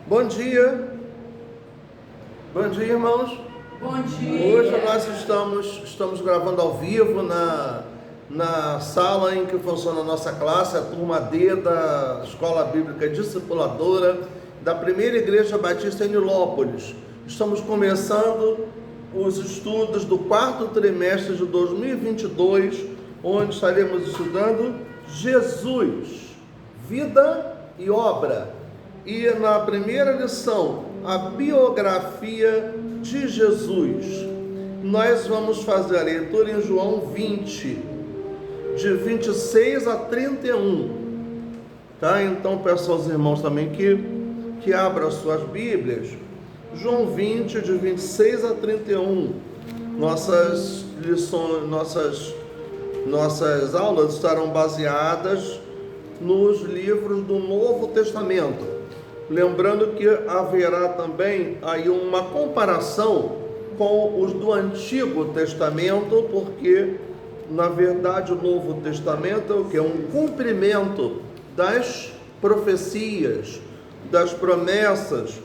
Bom dia. Bom dia, irmãos. Bom dia. Hoje nós estamos gravando ao vivo na sala em que funciona a nossa classe, a turma D da Escola Bíblica Discipuladora da Primeira Igreja Batista em Nilópolis. Estamos começando os estudos do quarto trimestre de 2022, onde estaremos estudando Jesus, vida e obra. E na primeira lição, a biografia de Jesus. Nós vamos fazer a leitura em João 20, de 26 a 31. Tá? Então peço aos irmãos também que abram as suas Bíblias. João 20, de 26 a 31. Nossas lições, nossas aulas estarão baseadas nos livros do Novo Testamento. Lembrando que haverá também aí uma comparação com os do Antigo Testamento, porque na verdade o Novo Testamento é o que? É um cumprimento das profecias, das promessas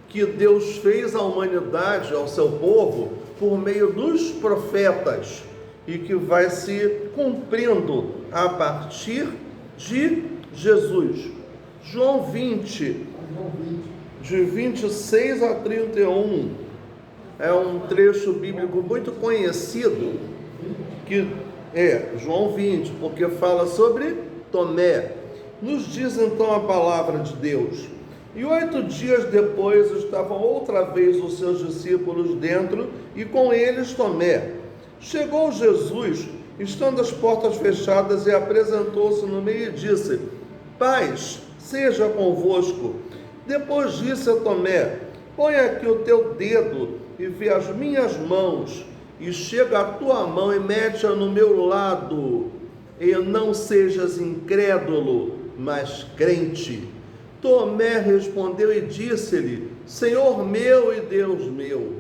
que Deus fez à humanidade, ao seu povo, por meio dos profetas, e que vai se cumprindo a partir de Jesus. João 20, de 26 a 31, é um trecho bíblico muito conhecido, que é João 20, porque fala sobre Tomé. Nos diz então a palavra de Deus: e 8 dias depois estavam outra vez os seus discípulos dentro, e com eles Tomé. Chegou Jesus, estando as portas fechadas, e apresentou-se no meio e disse: paz seja convosco. Depois disse a Tomé: põe aqui o teu dedo e vê as minhas mãos, e chega a tua mão e mete-a no meu lado, e não sejas incrédulo, mas crente. Tomé respondeu e disse-lhe: Senhor meu e Deus meu.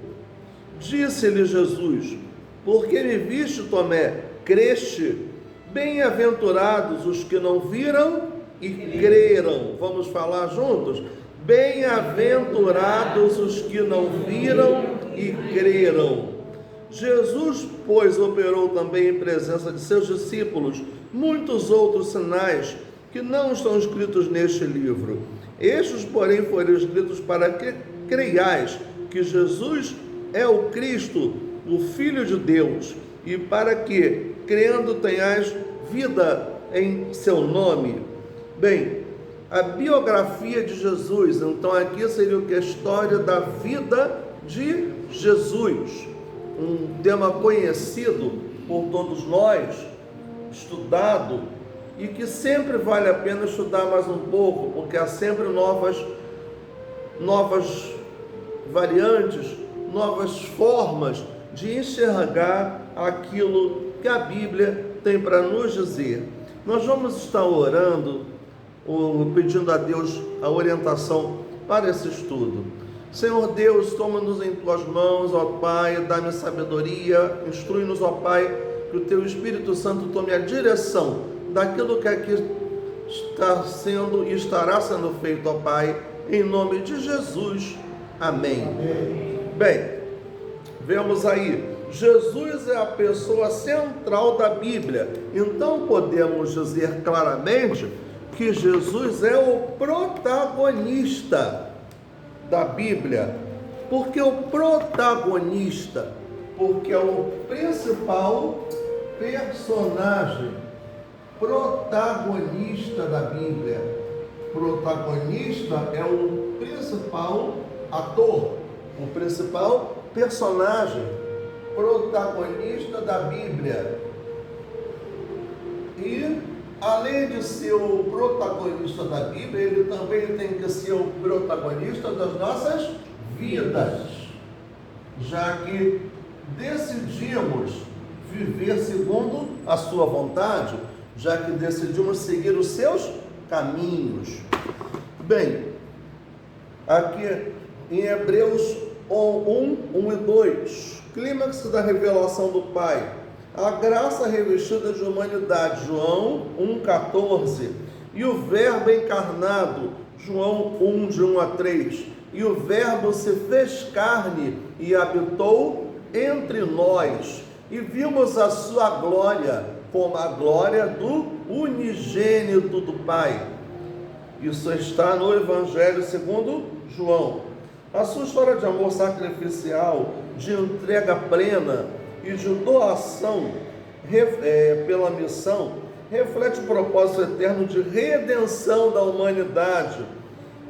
Disse-lhe Jesus: porque me viste, Tomé, creste? Bem-aventurados os que não viram e creram. Vamos falar juntos? Bem-aventurados os que não viram e creram. Jesus, pois, operou também em presença de seus discípulos muitos outros sinais que não estão escritos neste livro. Estes, porém, foram escritos para que creiais que Jesus é o Cristo, o Filho de Deus, e para que, crendo, tenhais vida em seu nome. Bem, a biografia de Jesus, então aqui seria o que? A história da vida de Jesus, um tema conhecido por todos nós, estudado, e que sempre vale a pena estudar mais um pouco, porque há sempre novas variantes, novas formas de enxergar aquilo que a Bíblia tem para nos dizer. Nós vamos estar orando, pedindo a Deus a orientação para esse estudo. Senhor Deus, toma-nos em tuas mãos, ó Pai, dá-me sabedoria, instrui-nos, ó Pai, que o teu Espírito Santo tome a direção daquilo que aqui está sendo e estará sendo feito, ó Pai, em nome de Jesus. Amém. Amém. Bem, vemos aí, Jesus é a pessoa central da Bíblia, então podemos dizer claramente que Jesus é o protagonista da Bíblia. Por que o protagonista? Porque é o principal personagem, protagonista da Bíblia. Protagonista é o principal ator, o principal personagem, protagonista da Bíblia. E além de ser o protagonista da Bíblia, ele também tem que ser o protagonista das nossas vidas, já que decidimos viver segundo a sua vontade, já que decidimos seguir os seus caminhos. Bem, aqui em Hebreus 1 e 2, clímax da revelação do Pai, a graça revestida de humanidade, João 1,14, e o verbo encarnado, João 1, de 1 a 3. E o Verbo se fez carne e habitou entre nós, e vimos a sua glória, como a glória do unigênito do Pai. Isso está no Evangelho segundo João. A sua história de amor sacrificial, de entrega plena e de doação pela missão, reflete o propósito eterno de redenção da humanidade.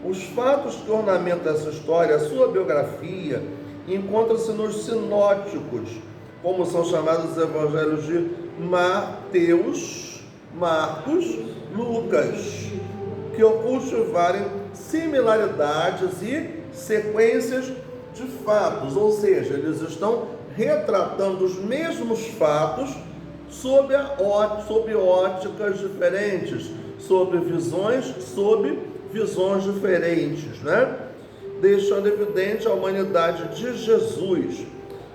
Os fatos que ornamentam essa história, a sua biografia, encontram-se nos sinóticos, como são chamados os evangelhos de Mateus, Marcos, Lucas, que o cultivarem similaridades e sequências de fatos, ou seja, eles estão retratando os mesmos fatos sob óticas diferentes, sob visões diferentes, né? Deixando evidente a humanidade de Jesus,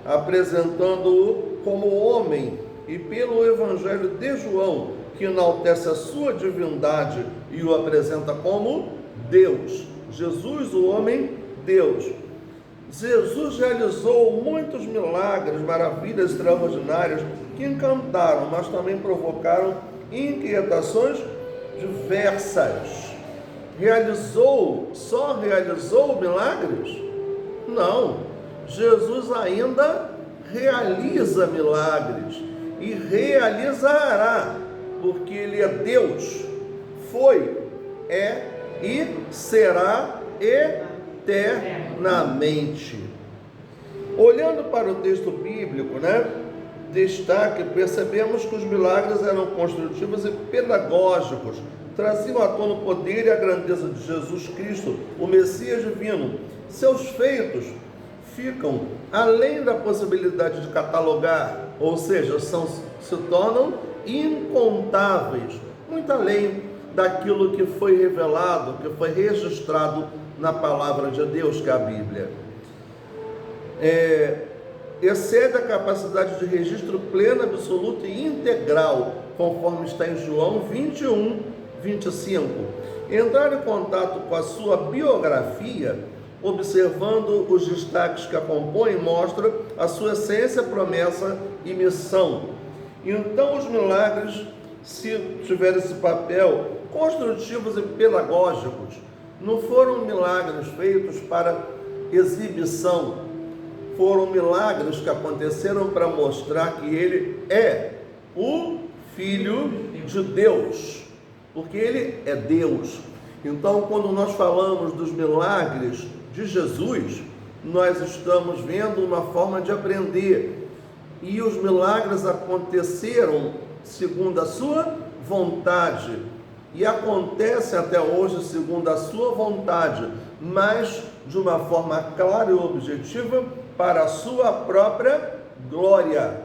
apresentando-o como homem, e pelo Evangelho de João, que enaltece a sua divindade e o apresenta como Deus. Jesus, o homem, Deus. Jesus realizou muitos milagres, maravilhas extraordinárias que encantaram, mas também provocaram inquietações diversas. Só realizou milagres? Não. Jesus ainda realiza milagres e realizará, porque Ele é Deus, foi, é e será eternamente. Olhando para o texto bíblico, destaque, percebemos que os milagres eram construtivos e pedagógicos, traziam à tona o poder e a grandeza de Jesus Cristo, o Messias divino. Seus feitos ficam além da possibilidade de catalogar, ou seja, se tornam incontáveis, muito além daquilo que foi revelado, que foi registrado na palavra de Deus, que é a Bíblia. Excede a capacidade de registro plena, absoluta e integral, conforme está em João 21, 25. Entrar em contato com a sua biografia, observando os destaques que a compõem, mostra a sua essência, promessa e missão. Então, os milagres, se tiverem esse papel construtivos e pedagógicos, não foram milagres feitos para exibição, foram milagres que aconteceram para mostrar que Ele é o Filho de Deus, porque Ele é Deus. Então, quando nós falamos dos milagres de Jesus, nós estamos vendo uma forma de aprender, e os milagres aconteceram segundo a sua vontade, e acontecem até hoje segundo a sua vontade, mas de uma forma clara e objetiva para a sua própria glória.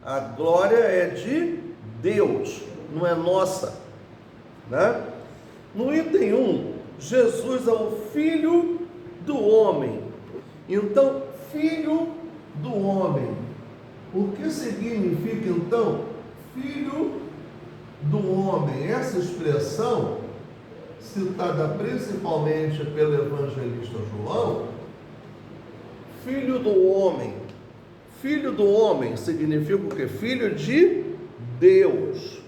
A glória é de Deus, não é nossa, No item 1, Jesus é o Filho do homem. Então, Filho do homem. O que significa, então, Filho do homem? Essa expressão, citada principalmente pelo evangelista João, Filho do homem. Filho do homem significa o quê? Filho de Deus.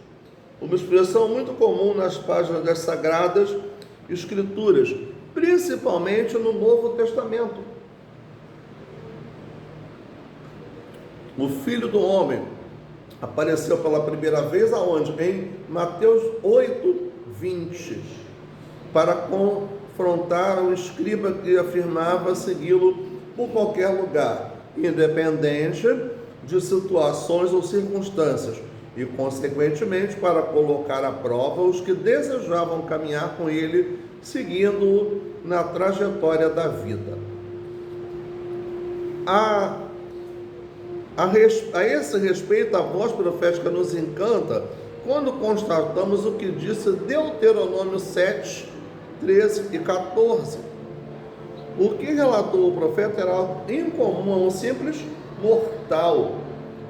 Uma expressão muito comum nas páginas das Sagradas Escrituras, principalmente no Novo Testamento. O Filho do homem apareceu pela primeira vez aonde? Em Mateus 8, 20, para confrontar o escriba que afirmava segui-lo por qualquer lugar, independente de situações ou circunstâncias, e consequentemente para colocar à prova os que desejavam caminhar com ele, seguindo-o na trajetória da vida. A esse respeito, a voz profética nos encanta quando constatamos o que disse Deuteronômio 7, 13 e 14. O que relatou o profeta era incomum a um simples mortal,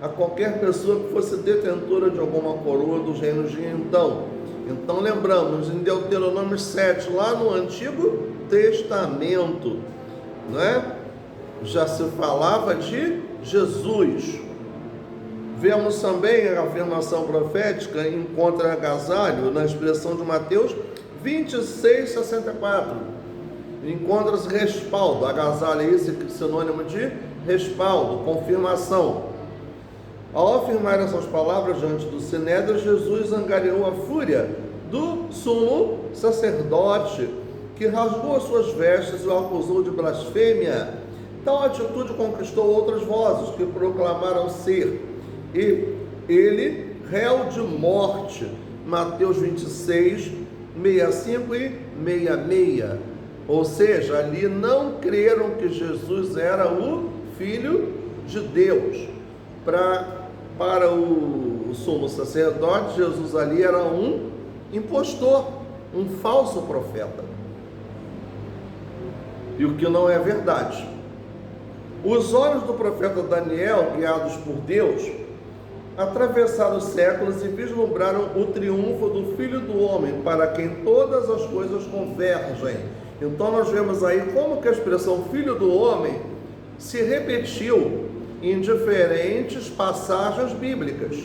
a qualquer pessoa que fosse detentora de alguma coroa dos reinos de então. Então lembramos em Deuteronômio 7, lá no Antigo Testamento, né? Já se falava de Jesus. Vemos também a afirmação profética encontra agasalho na expressão de Mateus 26:64. Encontra-se respaldo, agasalho é esse sinônimo de respaldo, confirmação. Ao afirmar essas palavras diante do Sinédrio, Jesus angariou a fúria do sumo sacerdote, que rasgou as suas vestes e o acusou de blasfêmia. Tal atitude conquistou outras vozes que proclamaram ser e ele réu de morte. Mateus 26, 65 e 66. Ou seja, ali não creram que Jesus era o Filho de Deus. Para o sumo sacerdote, Jesus ali era um impostor, um falso profeta. E o que não é verdade. Os olhos do profeta Daniel, guiados por Deus, atravessaram os séculos e vislumbraram o triunfo do Filho do Homem, para quem todas as coisas convergem. Então nós vemos aí como que a expressão Filho do Homem se repetiu em diferentes passagens bíblicas,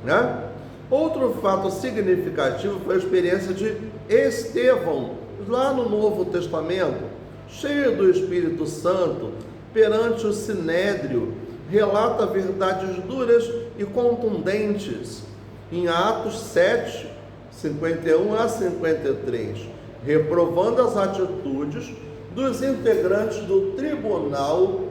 né? Outro fato significativo foi a experiência de Estevão, lá no Novo Testamento, cheio do Espírito Santo, perante o Sinédrio, relata verdades duras e contundentes em Atos 7, 51 a 53, reprovando as atitudes dos integrantes do tribunal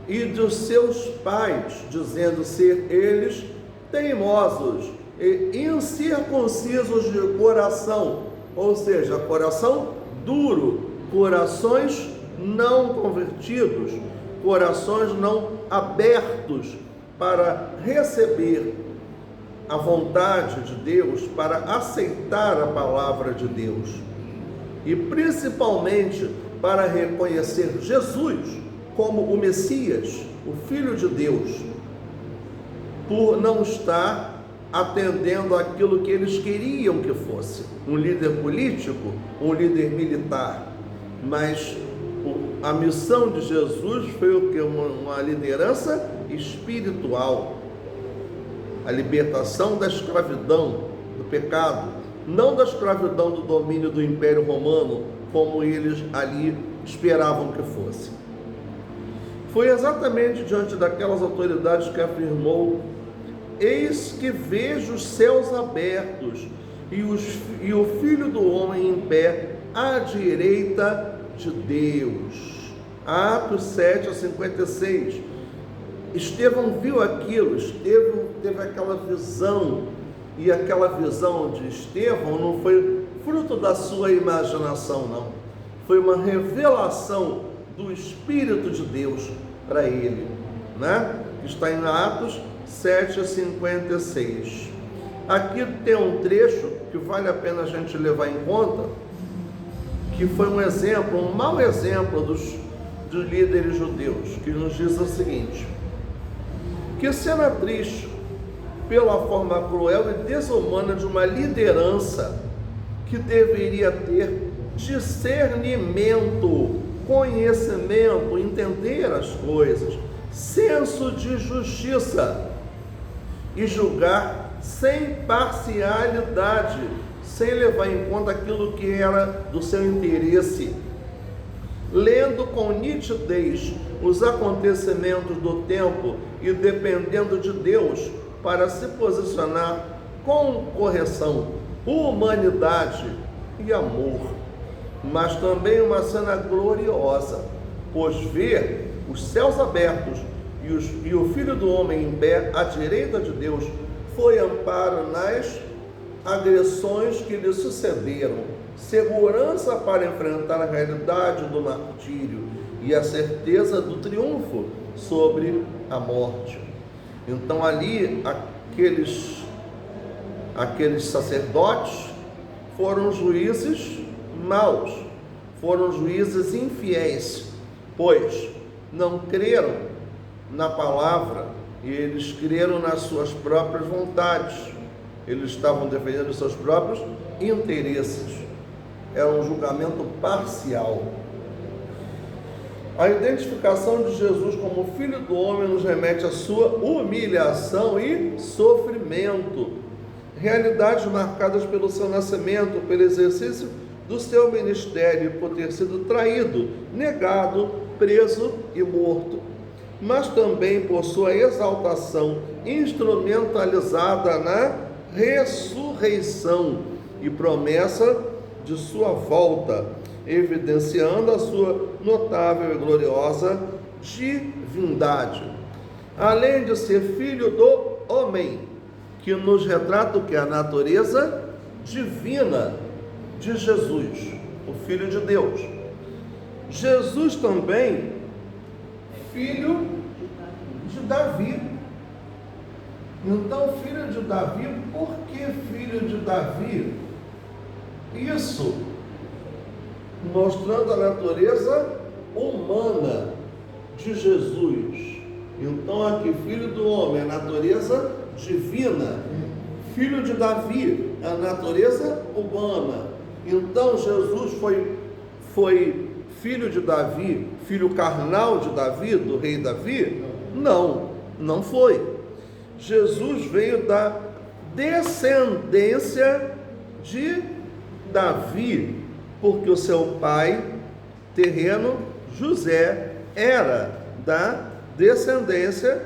e dos seus pais, dizendo ser eles teimosos e incircuncisos de coração, ou seja, coração duro, corações não convertidos, corações não abertos para receber a vontade de Deus, para aceitar a palavra de Deus e principalmente para reconhecer Jesus como o Messias, o Filho de Deus, por não estar atendendo aquilo que eles queriam que fosse, um líder político, um líder militar, mas a missão de Jesus foi o que? Uma liderança espiritual, a libertação da escravidão, do pecado, não da escravidão do domínio do Império Romano, como eles ali esperavam que fosse. Foi exatamente diante daquelas autoridades que afirmou: eis que vejo os céus abertos e o Filho do Homem em pé à direita de Deus. Atos 7 a 56. Estevão viu aquilo, Estevão teve aquela visão, e aquela visão de Estevão não foi fruto da sua imaginação, não. Foi uma revelação do Espírito de Deus para ele, né? Está em Atos 7 a 56. Aqui tem um trecho que vale a pena a gente levar em conta, que foi um exemplo, um mau exemplo dos líderes judeus, que nos diz o seguinte: que cena triste pela forma cruel e desumana de uma liderança que deveria ter discernimento, conhecimento, entender as coisas, senso de justiça e julgar sem parcialidade, sem levar em conta aquilo que era do seu interesse, lendo com nitidez os acontecimentos do tempo e dependendo de Deus para se posicionar com correção, humanidade e amor. Mas também uma cena gloriosa, pois ver os céus abertos e o Filho do Homem em pé à direita de Deus foi amparo nas agressões que lhe sucederam, segurança para enfrentar a realidade do martírio e a certeza do triunfo sobre a morte. Então ali aqueles sacerdotes foram juízes maus, foram juízes infiéis, pois não creram na palavra e eles creram nas suas próprias vontades, Eles estavam defendendo os seus próprios interesses. Era um julgamento parcial. A identificação de Jesus como Filho do Homem nos remete à sua humilhação e sofrimento, realidades marcadas pelo seu nascimento, pelo exercício do seu ministério, por ter sido traído, negado, preso e morto, mas também por sua exaltação instrumentalizada na ressurreição e promessa de sua volta, evidenciando a sua notável e gloriosa divindade. Além de ser filho do homem, que nos retrata o que? A natureza divina de Jesus, o Filho de Deus. Jesus também, filho de Davi. Então, filho de Davi, por que filho de Davi? Isso mostrando a natureza humana de Jesus. Então aqui, filho do homem, a natureza divina. Filho de Davi, a natureza humana. Então Jesus foi filho de Davi, filho carnal de Davi, do rei Davi? Não, não foi. Jesus veio da descendência de Davi, porque o seu pai terreno, José, era da descendência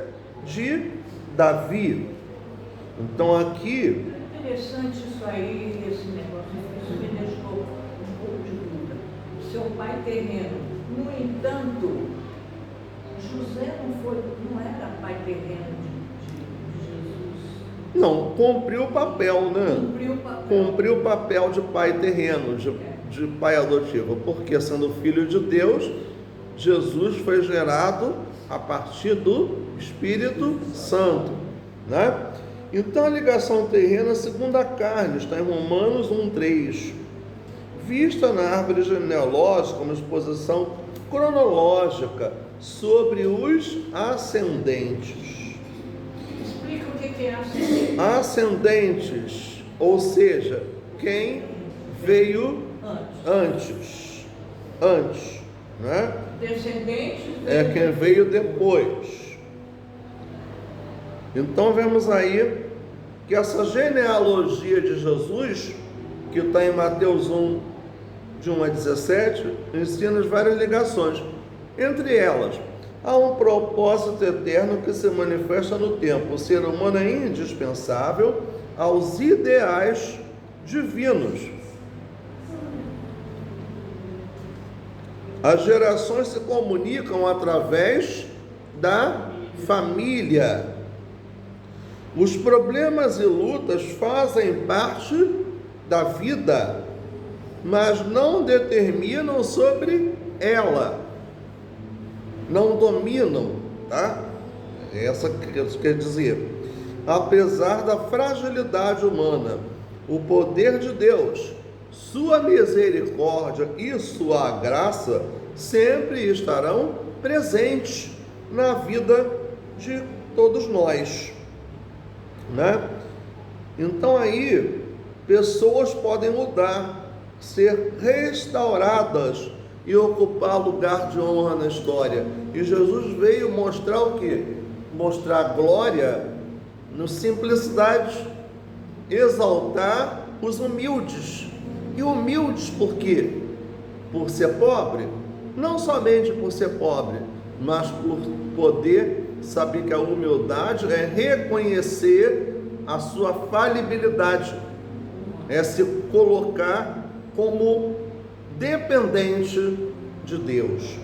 de Davi. Então aqui... É interessante isso aí, esse negócio, isso me deixou um pouco de dúvida. Seu pai terreno, no entanto, José não era pai terreno de Jesus. Não, cumpriu o papel, né? Cumpriu o papel de pai terreno, de pai adotivo, porque sendo filho de Deus, Jesus foi gerado a partir do Espírito Santo, né? Então a ligação terrena segundo a carne está em Romanos 1:3, vista na árvore genealógica, uma exposição cronológica sobre os ascendentes. Explica o que é ascendente. Ascendentes, ou seja, quem veio antes, né? Descendentes É quem veio depois. Então vemos aí que essa genealogia de Jesus, que está em Mateus 1, de 1 a 17, ensina várias ligações. Entre elas, há um propósito eterno que se manifesta no tempo. O ser humano é indispensável aos ideais divinos. As gerações se comunicam através da família. Os problemas e lutas fazem parte da vida, mas não determinam sobre ela, não dominam, tá? Essa quer dizer, apesar da fragilidade humana, o poder de Deus, sua misericórdia e sua graça sempre estarão presentes na vida de todos nós, né? Então aí pessoas podem mudar, ser restauradas e ocupar lugar de honra na história. E Jesus veio mostrar o quê? Mostrar glória no simplicidade, exaltar os humildes. E humildes por quê? Por ser pobre? Não somente por ser pobre, mas por poder saber que a humildade é reconhecer a sua falibilidade, é se colocar como dependente de Deus.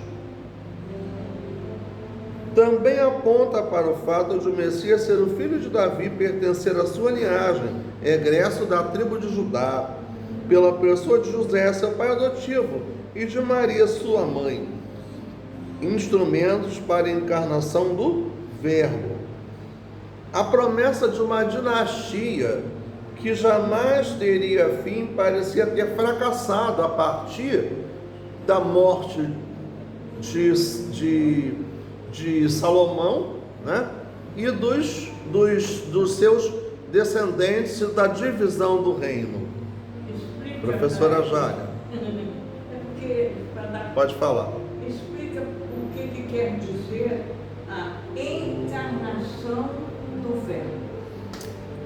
Também aponta para o fato de o Messias ser o filho de Davi, pertencer à sua linhagem, egresso da tribo de Judá, pela pessoa de José, seu pai adotivo, e de Maria, sua mãe, instrumentos para a encarnação do Verbo. A promessa de uma dinastia que jamais teria fim parecia ter fracassado a partir da morte de Salomão, né? E dos seus descendentes da divisão do reino. Explica, Professora Jália. É porque, Pode falar. explica o que quer dizer a encarnação do Verbo.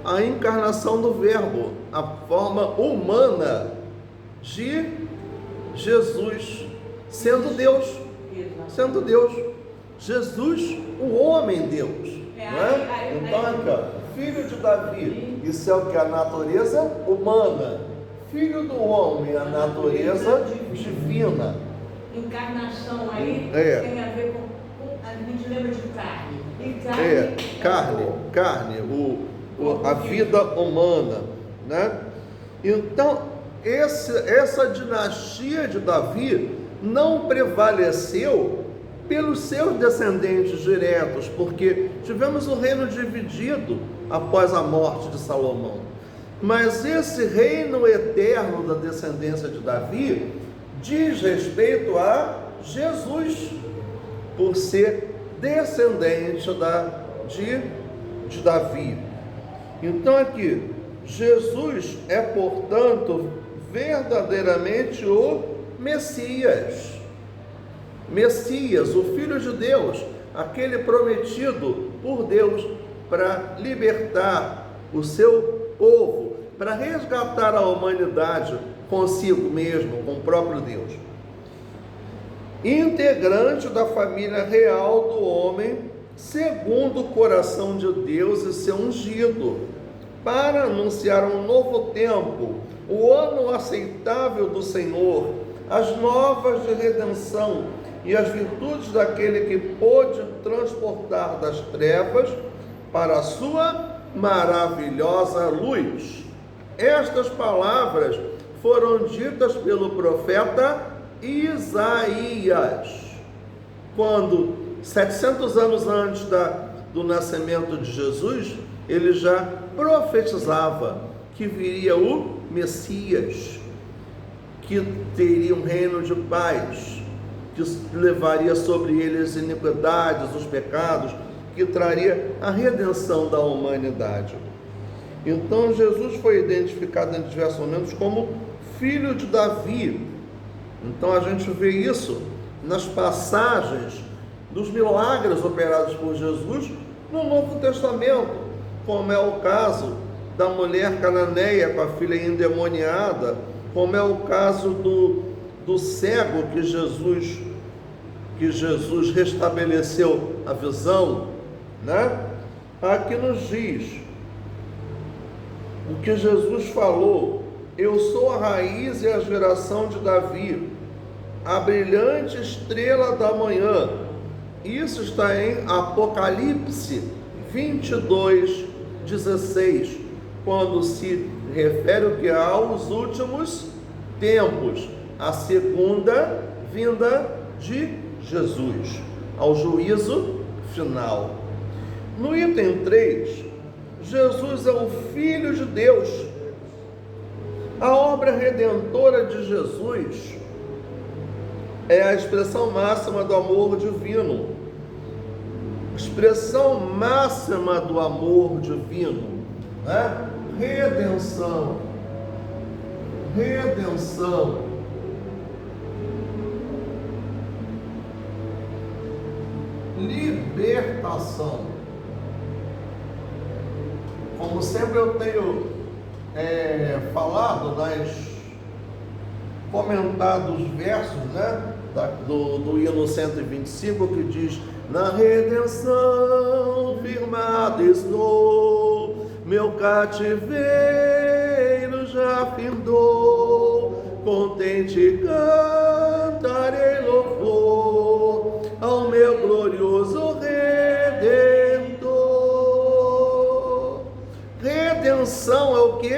A encarnação do Verbo, a forma humana de Jesus, sendo Deus. Exato. Sendo Deus. Jesus, o homem Deus. Não é? Então, aqui, ó, filho de Davi, isso é o que? A natureza humana. Filho do homem, a natureza divina. Encarnação aí tem a ver com. A gente lembra de carne. E carne, a vida humana, né? Então, essa dinastia de Davi não prevaleceu pelos seus descendentes diretos, porque tivemos o reino dividido após a morte de Salomão. Mas esse reino eterno da descendência de Davi diz respeito a Jesus, por ser descendente de Davi. Então aqui, Jesus é, portanto, verdadeiramente o Messias. Messias, o Filho de Deus, aquele prometido por Deus para libertar o seu povo, para resgatar a humanidade consigo mesmo, com o próprio Deus. Integrante da família real do homem, segundo o coração de Deus e seu ungido, para anunciar um novo tempo, o ano aceitável do Senhor, as novas de redenção e as virtudes daquele que pôde transportar das trevas para a sua maravilhosa luz. Estas palavras foram ditas pelo profeta Isaías, quando 700 anos antes do nascimento de Jesus, ele já profetizava que viria o Messias, que teria um reino de paz, que levaria sobre ele as iniquidades, os pecados, que traria a redenção da humanidade. Então Jesus foi identificado em diversos momentos como filho de Davi. Então a gente vê isso nas passagens dos milagres operados por Jesus no Novo Testamento, como é o caso da mulher cananeia com a filha endemoniada, como é o caso do cego que Jesus restabeleceu a visão, né? Aqui nos diz o que Jesus falou: eu sou a raiz e a geração de Davi, a brilhante estrela da manhã. Isso está em Apocalipse 22:16, quando se refere o que aos últimos tempos, a segunda vinda de Jesus, ao juízo final. No item 3, Jesus é o Filho de Deus. A obra redentora de Jesus é a expressão máxima do amor divino. Expressão máxima do amor divino, né? Redenção, libertação. Como sempre eu tenho falado, comentado os versos, né, do hino 125, que diz: na redenção firmado estou, meu cativeiro já findou, contente cantarei louvor ao meu glorioso Redentor. Redenção é o que?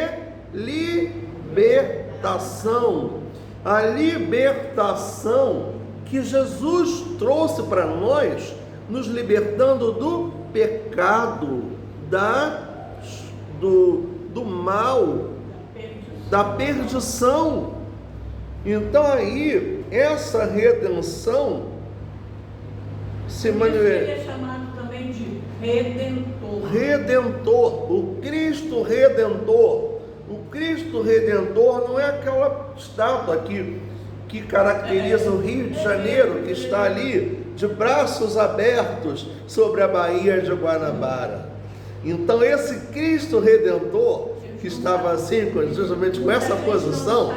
Libertação. A libertação que Jesus trouxe para nós, nos libertando do pecado, do mal, da perdição. Então aí, essa redenção Ele é chamado também de Redentor. Redentor, o Cristo Redentor. O Cristo Redentor não é aquela estátua que caracteriza o Rio de Janeiro, que está ali de braços abertos sobre a Baía de Guanabara. Então esse Cristo Redentor, que estava assim, justamente com essa posição,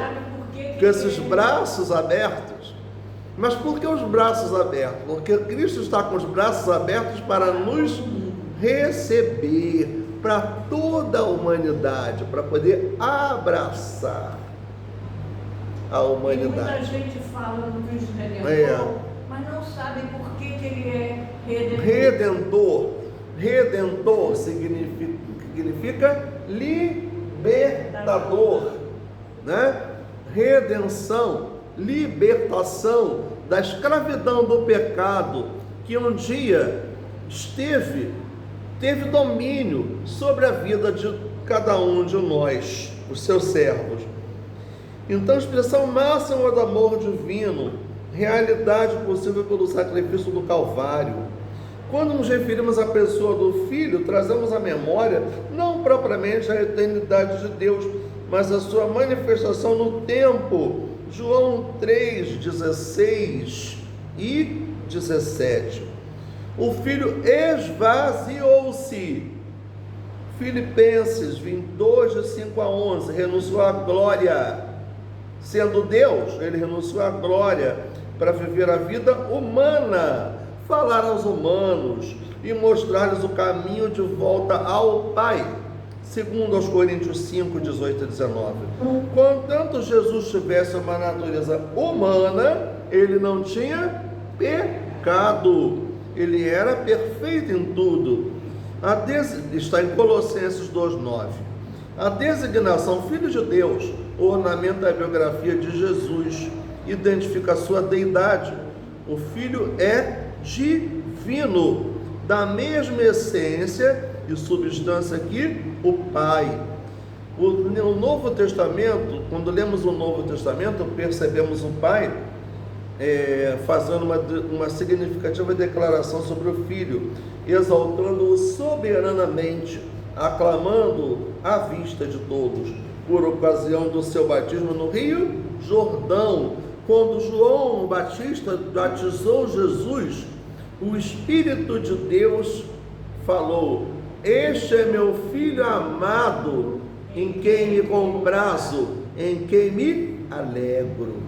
com esses braços abertos. Mas por que os braços abertos? Porque Cristo está com os braços abertos para nos receber, para toda a humanidade, para poder abraçar a humanidade. Muita gente fala no Cristo Redentor, mas não sabe por que ele é Redentor. Redentor significa libertador, né? Redenção, libertação da escravidão do pecado que um dia teve domínio sobre a vida de cada um de nós, os seus servos. Então, a expressão máxima do amor divino, realidade possível pelo sacrifício do Calvário. Quando nos referimos à pessoa do Filho, trazemos à memória não propriamente a eternidade de Deus, mas a sua manifestação no tempo. João 3, 16 e 17. O Filho esvaziou-se. Filipenses 22, de 5 a 11, renunciou à glória. Sendo Deus, ele renunciou à glória para viver a vida humana, falar aos humanos e mostrar-lhes o caminho de volta ao Pai. Segundo aos Coríntios 5, 18 e 19. Contanto Jesus tivesse uma natureza humana, ele não tinha pecado. Ele era perfeito em tudo. Está em Colossenses 2,9. A designação Filho de Deus ornamenta a biografia de Jesus, identifica a sua deidade. O Filho é divino, da mesma essência e substância que o Pai. No Novo Testamento, quando lemos o Novo Testamento, percebemos o Pai fazendo uma significativa declaração sobre o Filho, exaltando-o soberanamente, aclamando à vista de todos, por ocasião do seu batismo no Rio Jordão. Quando João Batista batizou Jesus, o Espírito de Deus falou: este é meu Filho amado, em quem me comprazo, em quem me alegro.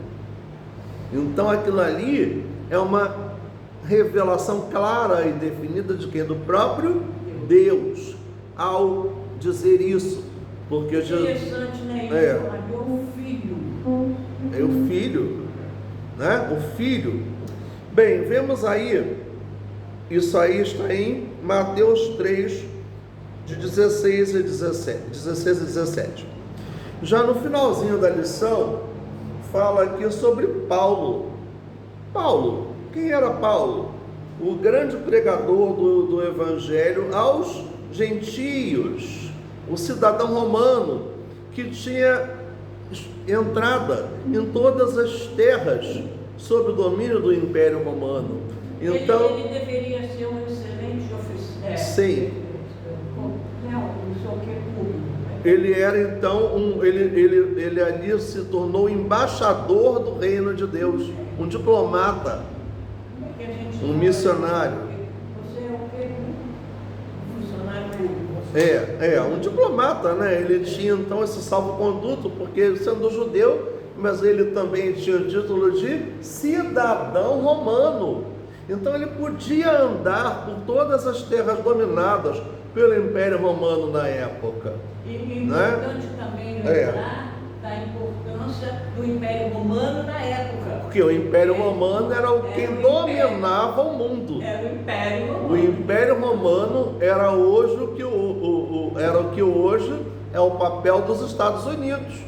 Então aquilo ali é uma revelação clara e definida de quem? Do próprio Deus, ao dizer isso. Porque interessante, né? O Filho. É o Filho, né? O Filho. Bem, vemos aí, isso aí está em Mateus 3, de 16 e 17. Já no finalzinho da lição, fala aqui sobre Paulo. Paulo, quem era Paulo? O grande pregador do Evangelho aos gentios, o cidadão romano que tinha entrada em todas as terras sob o domínio do Império Romano. Então, ele deveria ser um excelente oficial. Sim. Ele era então ele ali se tornou embaixador do reino de Deus, um diplomata, um missionário. Você é o quê? Funcionário público. Um diplomata, né? Ele tinha então esse salvo-conduto, porque sendo judeu, mas ele também tinha o título de cidadão romano. Então ele podia andar por todas as terras dominadas pelo Império Romano na época. E importante também lembrar da importância do Império Romano na época. Porque o Império Romano era quem dominava o mundo. Era o Império Romano. O Império Romano era hoje o que hoje é o papel dos Estados Unidos.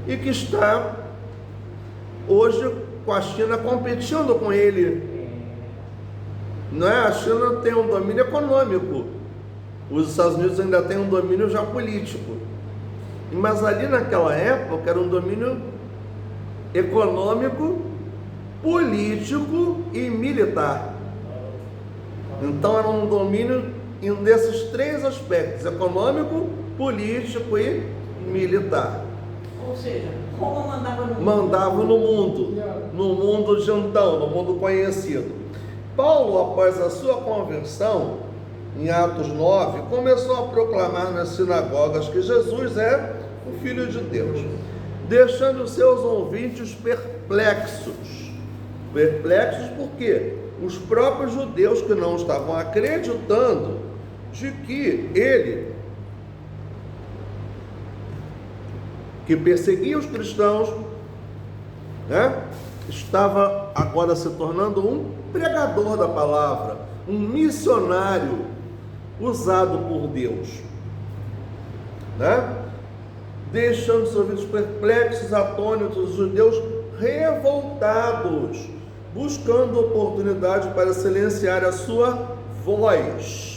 E que está hoje com a China competindo com ele. Não é? A China tem um domínio econômico. Os Estados Unidos ainda têm um domínio já político. Mas ali naquela época era um domínio econômico, político e militar. Então era um domínio desses três aspectos: econômico, político e militar. Ou seja, Roma mandava no mundo. Mandava no mundo de então, no mundo conhecido. Paulo, após a sua conversão, em Atos 9, começou a proclamar nas sinagogas que Jesus é o Filho de Deus, deixando seus ouvintes perplexos. Perplexos por quê? Os próprios judeus que não estavam acreditando de que ele, que perseguia os cristãos, estava agora se tornando um pregador da palavra, um missionário usado por Deus, deixando seus ouvidos perplexos, atônitos, os judeus revoltados, buscando oportunidade para silenciar a sua voz,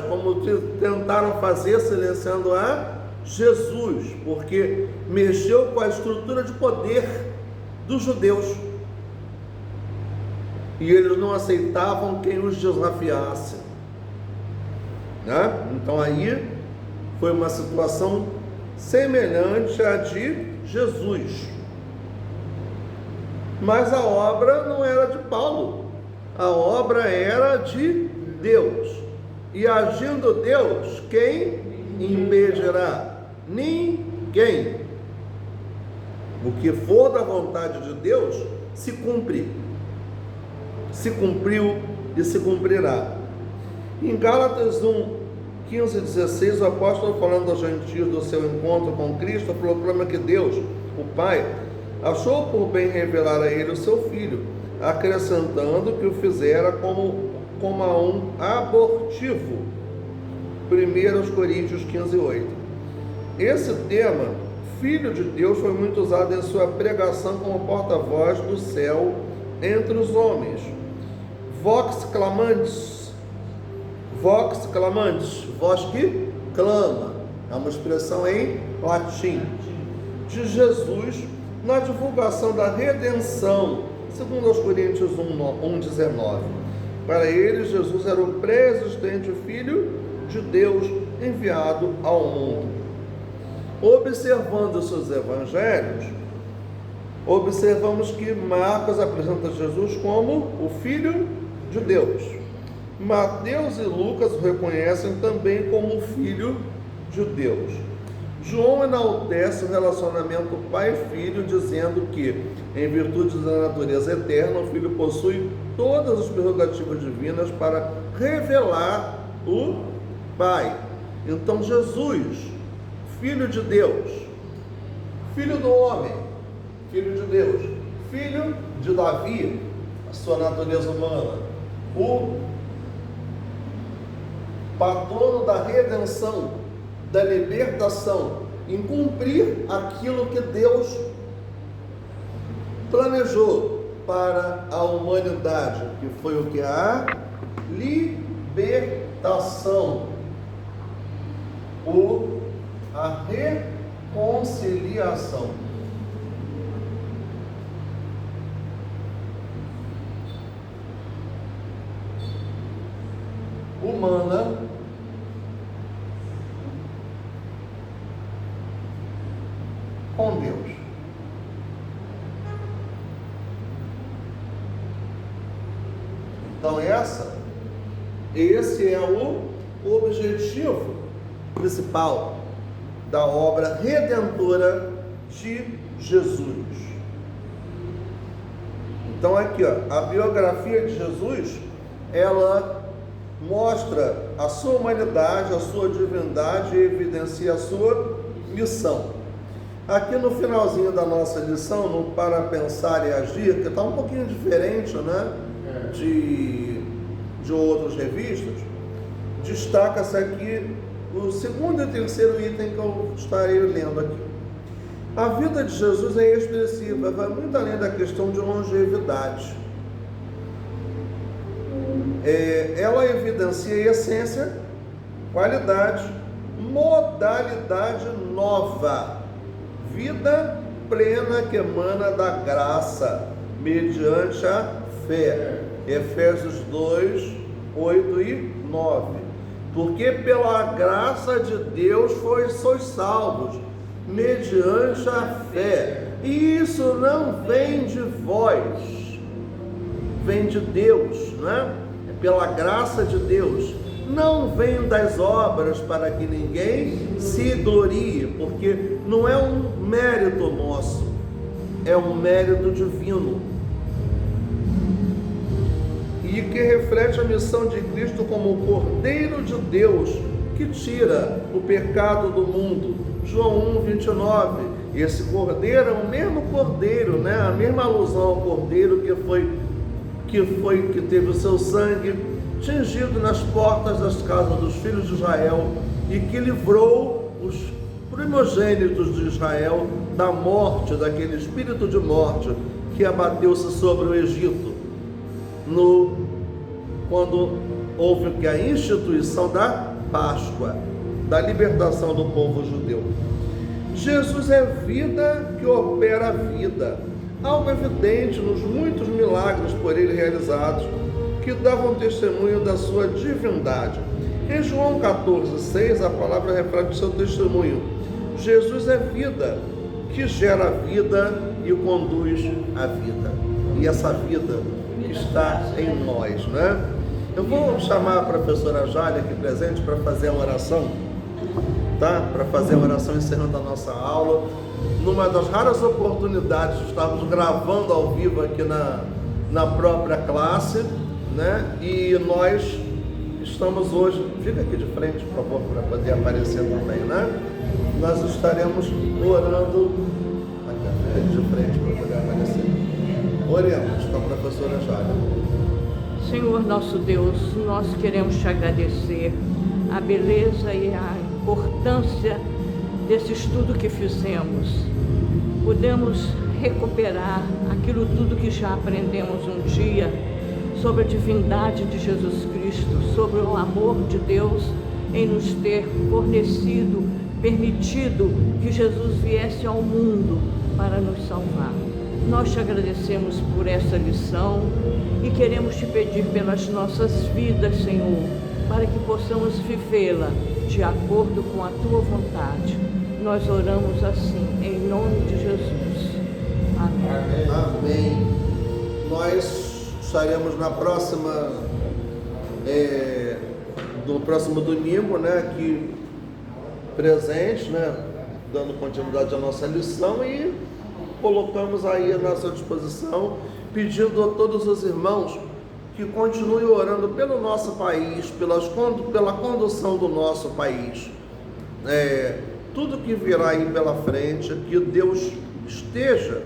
como tentaram fazer silenciando a Jesus, porque mexeu com a estrutura de poder dos judeus e eles não aceitavam quem os desafiasse, Então aí foi uma situação semelhante à de Jesus, mas a obra não era de Paulo, a obra era de Deus, e agindo Deus, quem impedirá? Ninguém. O que for da vontade de Deus se cumpre, se cumpriu e se cumprirá. Em Gálatas 1, 15 e 16, o apóstolo, falando aos gentios do seu encontro com Cristo, proclama que Deus, o Pai, achou por bem revelar a ele o seu Filho, acrescentando que o fizera como a um abortivo. 1 Coríntios 15, 8. Esse tema, Filho de Deus, foi muito usado em sua pregação como porta-voz do céu entre os homens. Vox clamantis, voz que clama, é uma expressão em latim, de Jesus na divulgação da redenção, segundo aos Coríntios 1:19. Para eles, Jesus era o pré-existente Filho de Deus enviado ao mundo. Observando seus evangelhos, observamos que Marcos apresenta Jesus como o Filho de Deus. Mateus e Lucas o reconhecem também como o Filho de Deus. João enaltece o relacionamento pai-filho, dizendo que, em virtude da natureza eterna, o Filho possui todas as prerrogativas divinas para revelar o Pai. Então, Jesus, Filho de Deus, Filho do homem, Filho de Deus, Filho de Davi, a sua natureza humana, o patrono da redenção, da libertação, em cumprir aquilo que Deus planejou para a humanidade, que foi o que? A libertação, a reconciliação. Humana com Deus. Então esse é o objetivo principal da obra redentora de Jesus. Então aqui, a biografia de Jesus, ela mostra a sua humanidade, a sua divindade e evidencia a sua missão. Aqui no finalzinho da nossa lição, no Para Pensar e Agir, que está um pouquinho diferente, de outras revistas, destaca-se aqui o segundo e terceiro item que eu estarei lendo aqui. A vida de Jesus é expressiva, vai muito além da questão de longevidade. Ela evidencia essência, qualidade, modalidade nova, vida plena que emana da graça, mediante a fé. Efésios 2, 8 e 9. Porque pela graça de Deus sois salvos, mediante a fé. E isso não vem de vós, vem de Deus, né? É pela graça de Deus. Não vem das obras para que ninguém se glorie, porque não é um mérito nosso, é um mérito divino. E que reflete a missão de Cristo como o Cordeiro de Deus que tira o pecado do mundo. João 1, 29. Esse Cordeiro é o mesmo Cordeiro, né? A mesma alusão ao Cordeiro que teve o seu sangue tingido nas portas das casas dos filhos de Israel e que livrou os primogênitos de Israel da morte, daquele espírito de morte que abateu-se sobre o Egito, quando houve a instituição da Páscoa, da libertação do povo judeu. Jesus é vida que opera a vida, algo evidente nos muitos milagres por ele realizados, que davam testemunho da sua divindade. Em João 14,6, a palavra reflete seu testemunho. Jesus é vida, que gera a vida e conduz a vida. E essa vida está em nós, né? Eu vou chamar a professora Jália aqui presente para fazer a oração, tá? Para fazer a oração encerrando a nossa aula. Numa das raras oportunidades, estávamos gravando ao vivo aqui na própria classe, né? E nós estamos hoje, fica aqui de frente, por favor, para poder aparecer também, né? Nós estaremos orando aqui de frente para poder aparecer. Oremos com a professora Jália. Senhor nosso Deus, nós queremos te agradecer a beleza e a importância desse estudo que fizemos. Podemos recuperar aquilo tudo que já aprendemos um dia sobre a divindade de Jesus Cristo, sobre o amor de Deus em nos ter fornecido, permitido que Jesus viesse ao mundo para nos salvar. Nós te agradecemos por essa lição e queremos te pedir pelas nossas vidas, Senhor, para que possamos vivê-la de acordo com a tua vontade. Nós oramos assim, em nome de Jesus. Amém. Amém. Nós estaremos no próximo domingo, né, aqui presente, né, dando continuidade à nossa lição e colocamos aí à nossa disposição, pedindo a todos os irmãos que continuem orando pelo nosso país, pela condução do nosso país. Tudo que virá aí pela frente, que Deus esteja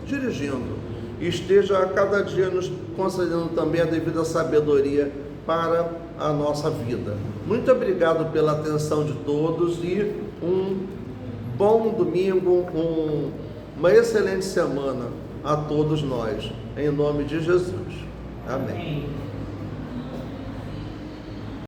dirigindo, esteja a cada dia nos concedendo também a devida sabedoria para a nossa vida. Muito obrigado pela atenção de todos e um bom domingo, uma excelente semana a todos nós, em nome de Jesus. Amém.